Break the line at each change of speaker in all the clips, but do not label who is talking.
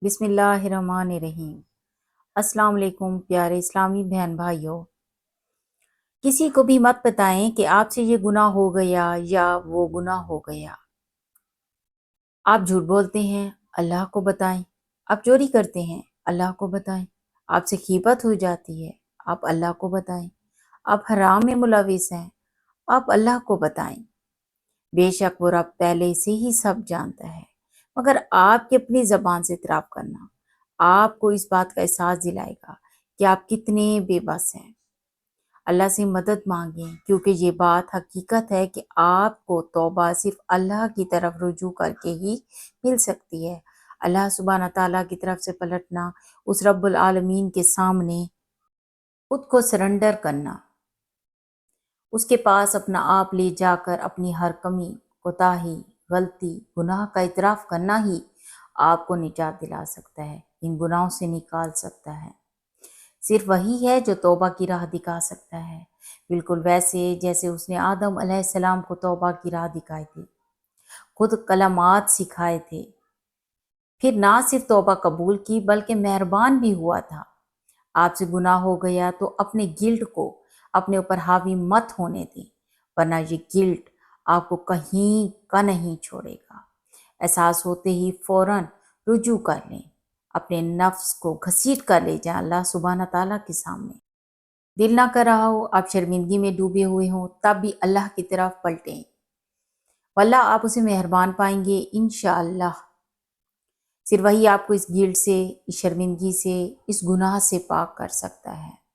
بسم اللہ الرحمن الرحیم۔ السلام علیکم پیارے اسلامی بہن بھائیوں۔ کسی کو بھی مت بتائیں کہ آپ سے یہ گناہ ہو گیا یا وہ گناہ ہو گیا۔ آپ جھوٹ بولتے ہیں، اللہ کو بتائیں۔ آپ چوری کرتے ہیں، اللہ کو بتائیں۔ آپ سے غیبت ہو جاتی ہے، آپ اللہ کو بتائیں۔ آپ حرام میں ملوث ہیں، آپ اللہ کو بتائیں۔ بے شک وہ رب پہلے سے ہی سب جانتا ہے، مگر آپ کی اپنی زبان سے اعتراف کرنا آپ کو اس بات کا احساس دلائے گا کہ آپ کتنے بے بس ہیں۔ اللہ سے مدد مانگیں، کیونکہ یہ بات حقیقت ہے کہ آپ کو توبہ صرف اللہ کی طرف رجوع کر کے ہی مل سکتی ہے۔ اللہ سبحانہ تعالیٰ کی طرف سے پلٹنا، اس رب العالمین کے سامنے خود کو سرنڈر کرنا، اس کے پاس اپنا آپ لے جا کر اپنی ہر کمی، کوتاہی، غلطی، گناہ کا اعتراف کرنا ہی آپ کو نجات دلا سکتا ہے، ان گناہوں سے نکال سکتا ہے۔ صرف وہی ہے جو توبہ کی راہ دکھا سکتا ہے، بالکل ویسے جیسے اس نے آدم علیہ السلام کو توبہ کی راہ دکھائی تھی، خود کلمات سکھائے تھے، پھر نہ صرف توبہ قبول کی بلکہ مہربان بھی ہوا تھا۔ آپ سے گناہ ہو گیا تو اپنے گلٹ کو اپنے اوپر حاوی مت ہونے دیں، ورنہ یہ گلٹ آپ کو کہیں کا نہیں چھوڑے گا۔ احساس ہوتے ہی فوراً رجوع کر لیں، اپنے نفس کو گھسیٹ کر لے جائیں اللہ سبحانہ تعالیٰ کے سامنے۔ دل نہ کر رہا ہو، آپ شرمندگی میں ڈوبے ہوئے ہوں، تب بھی اللہ کی طرف پلٹیں، واللہ آپ اسے مہربان پائیں گے انشاءاللہ۔ صرف وہی آپ کو اس گلٹ سے، اس شرمندگی سے، اس گناہ سے پاک کر سکتا ہے۔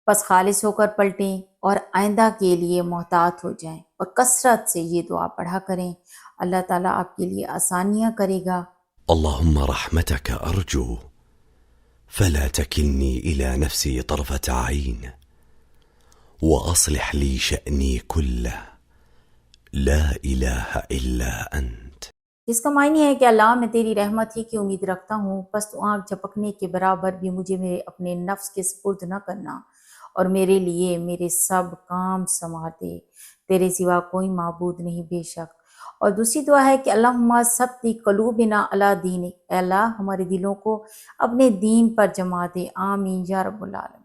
بس خالص ہو کر پلٹیں اور آئندہ کے لیے محتاط ہو جائیں اور کثرت سے یہ دعا پڑھا کریں، اللہ تعالیٰ آپ کے لیے آسانیاں کرے گا۔
اللهم رحمتك أرجو فلا تكلني إلى نفسي طرفة عين وأصلح لي شأني كله لا إله إلا أنت۔
جس کا معنی ہے کہ اللہ میں تیری رحمت ہی کی امید رکھتا ہوں، پس تو آنکھ جھپکنے کے برابر بھی مجھے میرے اپنے نفس کے سپرد نہ کرنا اور میرے لیے میرے سب کام سنوار دے، تیرے سوا کوئی معبود نہیں بے شک۔ اور دوسری دعا ہے کہ اللہم ثبت قلوبنا علی دینک، اے اللہ ہمارے دلوں کو اپنے دین پر جما دے، آمین یا رب العالمین۔